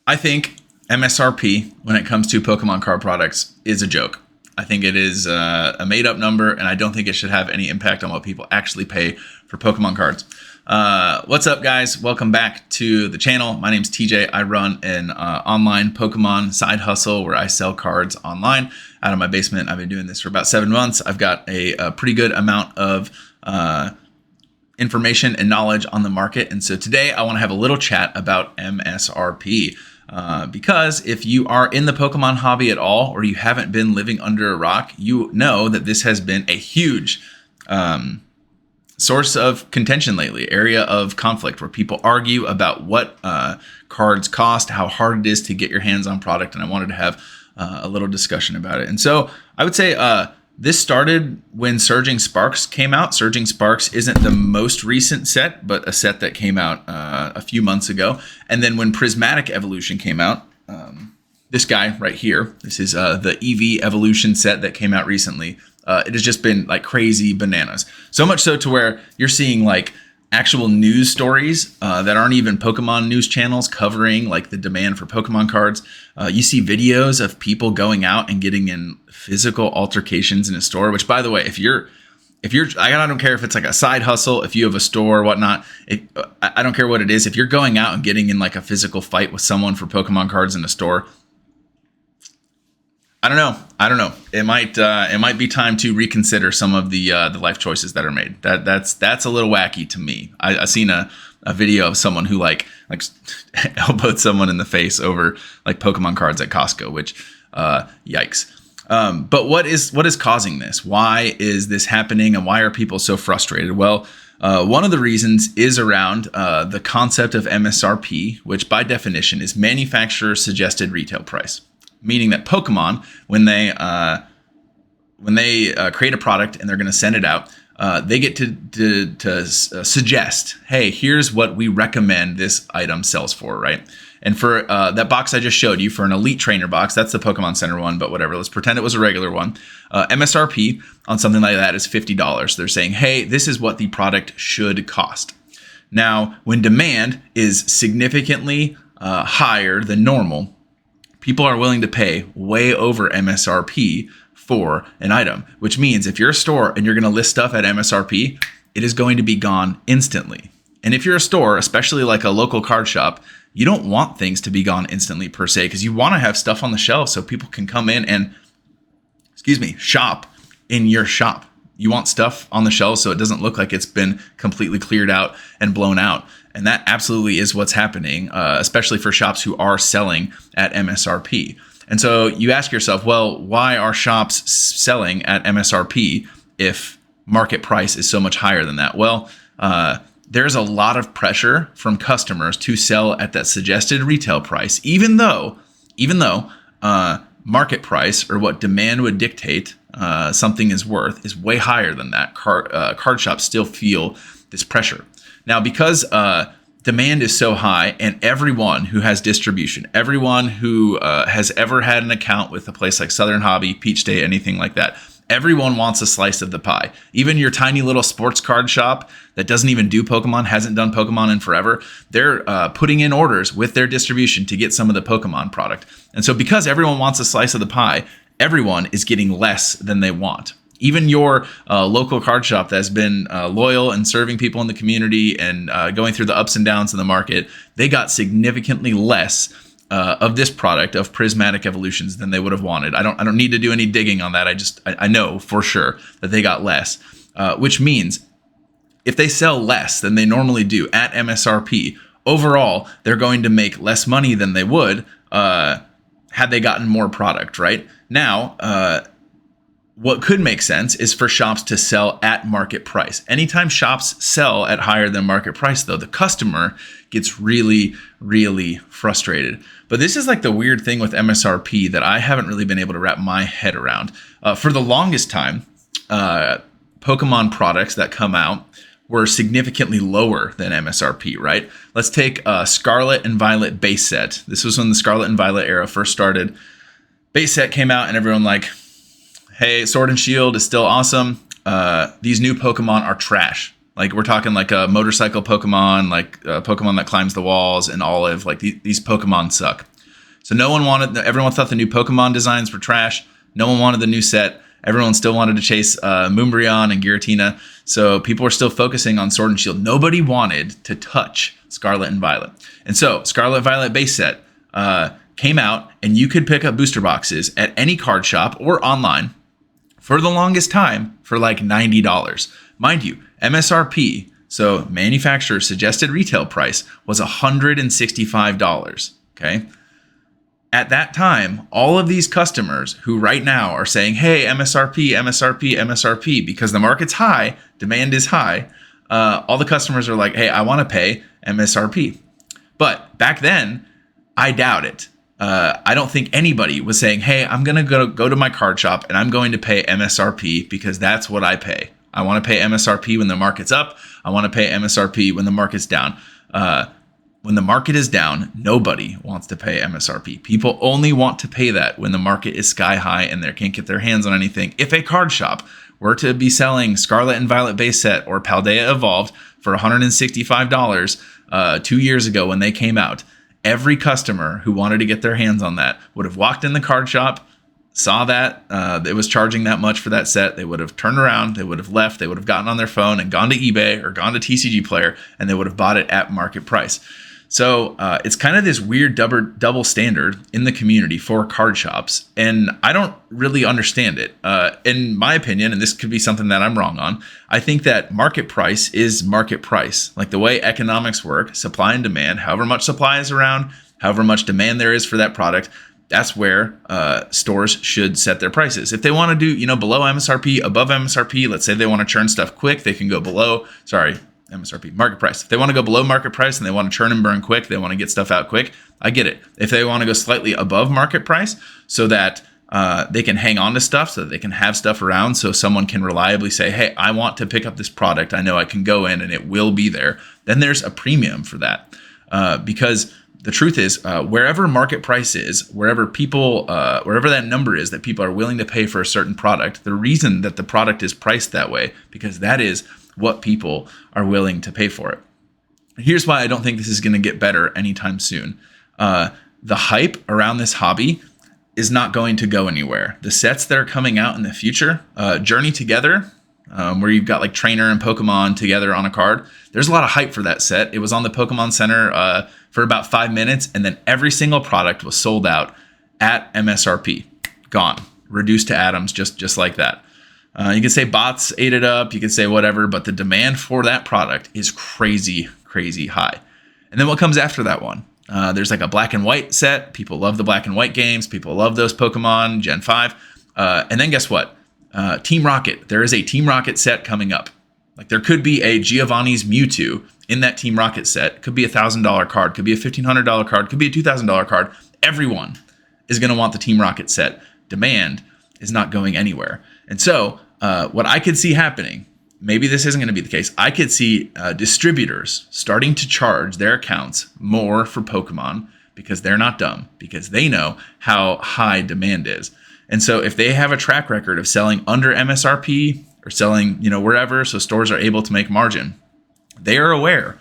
I think MSRP, when it comes to Pokemon card products, is a joke. I think it is a made-up number, and I don't think it should have any impact on what people actually pay for Pokemon cards. What's up, guys? Welcome back to the channel. My name's TJ. I run an online Pokemon side hustle where I sell cards online out of my basement. I've been doing this for about 7 months. I've got a pretty good amount of information and knowledge on the market. And so today I want to have a little chat about MSRP. Because if you are in the Pokemon hobby at all, or you haven't been living under a rock, you know that this has been a huge source of contention lately, area of conflict where people argue about what cards cost, how hard it is to get your hands on product. And I wanted to have a little discussion about it. And so I would say this started when Surging Sparks came out. Surging Sparks isn't the most recent set, but a set that came out a few months ago. And then when Prismatic Evolution came out, this guy right here, this is the EV Evolution set that came out recently. It has just been like crazy bananas. So much so to where you're seeing like actual news stories that aren't even Pokemon news channels covering like the demand for Pokemon cards. You see videos of people going out and getting in physical altercations in a store, which, by the way, if you're, I don't care if it's like a side hustle, if you have a store or whatnot, I don't care what it is. If you're going out and getting in like a physical fight with someone for Pokemon cards in a store, I don't know. It might be time to reconsider some of the life choices that are made. That's a little wacky to me. I seen a video of someone who like elbowed someone in the face over like Pokemon cards at Costco, which yikes. But what is causing this? Why is this happening, and why are people so frustrated? Well, one of the reasons is around the concept of MSRP, which by definition is manufacturer suggested retail price. Meaning that Pokemon, when they create a product and they're going to send it out, they get to suggest, hey, here's what we recommend this item sells for, right? And for that box I just showed you, for an Elite Trainer box, that's the Pokemon Center one, but whatever, let's pretend it was a regular one. MSRP on something like that is $50. They're saying, hey, this is what the product should cost. Now, when demand is significantly higher than normal, people are willing to pay way over MSRP for an item, which means if you're a store and you're going to list stuff at MSRP, it is going to be gone instantly. And if you're a store, especially like a local card shop, you don't want things to be gone instantly per se, because you want to have stuff on the shelf so people can come in and, shop in your shop. You want stuff on the shelf so it doesn't look like it's been completely cleared out and blown out. And that absolutely is what's happening, especially for shops who are selling at MSRP. And so you ask yourself, well, why are shops selling at MSRP if market price is so much higher than that? Well, there's a lot of pressure from customers to sell at that suggested retail price, even though market price, or what demand would dictate something is worth, is way higher than that. Card shops still feel this pressure. Now, because demand is so high, and everyone who has distribution, everyone who has ever had an account with a place like Southern Hobby, Peach State, anything like that, everyone wants a slice of the pie. Even your tiny little sports card shop that doesn't even do Pokemon, hasn't done Pokemon in forever, they're putting in orders with their distribution to get some of the Pokemon product. And so because everyone wants a slice of the pie, everyone is getting less than they want. Even your local card shop that's been loyal and serving people in the community and going through the ups and downs in the market, they got significantly less of this product, of Prismatic Evolutions, than they would have wanted. I don't need to do any digging on that. I know for sure that they got less, which means if they sell less than they normally do at MSRP, overall they're going to make less money than they would had they gotten more product. Right now. What could make sense is for shops to sell at market price. Anytime shops sell at higher than market price, though, the customer gets really, really frustrated. But this is like the weird thing with MSRP that I haven't really been able to wrap my head around. For the longest time, Pokemon products that come out were significantly lower than MSRP, right? Let's take Scarlet and Violet base set. This was when the Scarlet and Violet era first started. Base set came out and everyone like, hey, Sword and Shield is still awesome. These new Pokemon are trash. Like, we're talking like a motorcycle Pokemon, like a Pokemon that climbs the walls, and Olive. Like, these Pokemon suck. So everyone thought the new Pokemon designs were trash. No one wanted the new set. Everyone still wanted to chase Moonbryon and Giratina. So people were still focusing on Sword and Shield. Nobody wanted to touch Scarlet and Violet. And so Scarlet Violet base set came out, and you could pick up booster boxes at any card shop or online for the longest time for like $90. Mind you, MSRP, so manufacturer's suggested retail price, was $165. Okay. At that time, all of these customers who right now are saying, hey, MSRP, MSRP, MSRP, because the market's high, demand is high, all the customers are like, hey, I want to pay MSRP. But back then, I doubt it. I don't think anybody was saying, hey, I'm going to go to my card shop and I'm going to pay MSRP because that's what I pay. I want to pay MSRP when the market's up. I want to pay MSRP when the market's down. When the market is down, nobody wants to pay MSRP. People only want to pay that when the market is sky high and they can't get their hands on anything. If a card shop were to be selling Scarlet and Violet base set or Paldea Evolved for $165 2 years ago when they came out, every customer who wanted to get their hands on that would have walked in the card shop, saw that it was charging that much for that set. They would have turned around, they would have left, they would have gotten on their phone and gone to eBay or gone to TCG Player, and they would have bought it at market price. So it's kind of this weird double standard in the community for card shops, and I don't really understand it. In my opinion, and this could be something that I'm wrong on, I think that market price is market price. Like the way economics work, supply and demand, however much supply is around, however much demand there is for that product, that's where stores should set their prices. If they want to do, below MSRP, above MSRP, let's say they want to churn stuff quick, they can go MSRP, market price. If they want to go below market price and they want to churn and burn quick, they want to get stuff out quick, I get it. If they want to go slightly above market price so that they can hang on to stuff, so that they can have stuff around, so someone can reliably say, hey, I want to pick up this product. I know I can go in and it will be there. Then there's a premium for that. Because the truth is, wherever market price is, wherever that number is that people are willing to pay for a certain product, the reason that the product is priced that way, because that is what people are willing to pay for it. Here's why I don't think this is going to get better anytime soon. The hype around this hobby is not going to go anywhere. The sets that are coming out in the future, Journey Together, where you've got like Trainer and Pokemon together on a card, there's a lot of hype for that set. It was on the Pokemon Center for about 5 minutes, and then every single product was sold out at MSRP. Gone. Reduced to atoms, just like that. You can say bots ate it up, you can say whatever, but the demand for that product is crazy, crazy high. And then what comes after that one? There's like a black and white set. People love the black and white games. People love those Pokemon Gen 5. And then guess what? Team Rocket. There is a Team Rocket set coming up. Like there could be a Giovanni's Mewtwo in that Team Rocket set. Could be $1,000 card. Could be a $1,500 card. Could be a $2,000 card. Everyone is going to want the Team Rocket set. Demand is not going anywhere. And so what I could see happening, maybe this isn't going to be the case, I could see distributors starting to charge their accounts more for Pokemon because they're not dumb, because they know how high demand is. And so if they have a track record of selling under MSRP or selling, wherever, so stores are able to make margin, they are aware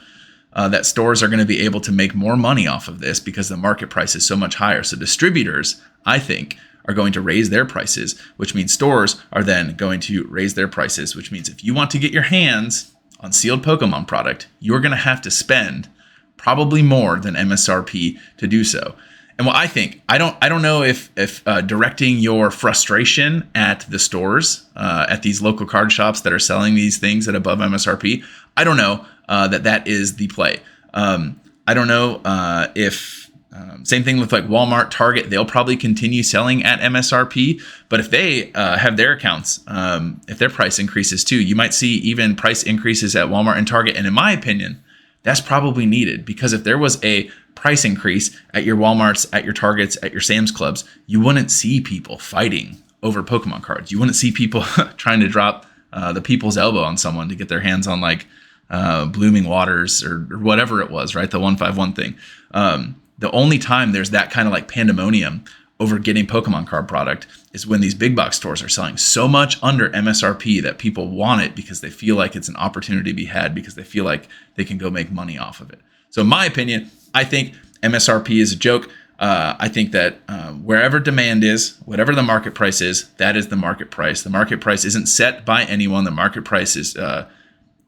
that stores are going to be able to make more money off of this because the market price is so much higher. So distributors, I think, are going to raise their prices, which means stores are then going to raise their prices, which means if you want to get your hands on sealed Pokemon product, you're going to have to spend probably more than MSRP to do so. And what I think, I don't know if directing your frustration at the stores, at these local card shops that are selling these things at above MSRP, I don't know that is the play. I don't know if same thing with like Walmart, Target, they'll probably continue selling at MSRP. But if they have their accounts, if their price increases too, you might see even price increases at Walmart and Target. And in my opinion, that's probably needed, because if there was a price increase at your Walmarts, at your Targets, at your Sam's Clubs, you wouldn't see people fighting over Pokemon cards. You wouldn't see people trying to drop the people's elbow on someone to get their hands on like Blooming Waters or whatever it was, right? The 151 thing. The only time there's that kind of like pandemonium over getting Pokemon card product is when these big box stores are selling so much under MSRP that people want it because they feel like it's an opportunity to be had, because they feel like they can go make money off of it. So in my opinion, I think MSRP is a joke. I think that wherever demand is, whatever the market price is, that is the market price. The market price isn't set by anyone. The market price is,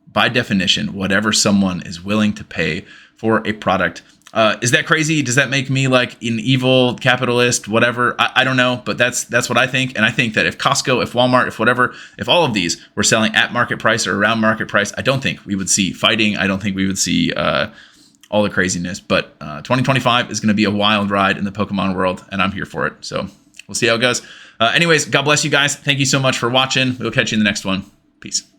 by definition, whatever someone is willing to pay for a product. Is that crazy? Does that make me like an evil capitalist? Whatever. I don't know, but that's what I think. And I think that if Costco, if Walmart, if whatever, if all of these were selling at market price or around market price, I don't think we would see fighting. I don't think we would see all the craziness. But 2025 is going to be a wild ride in the Pokemon world, and I'm here for it. So we'll see how it goes. Anyways, God bless you guys. Thank you so much for watching. We'll catch you in the next one. Peace.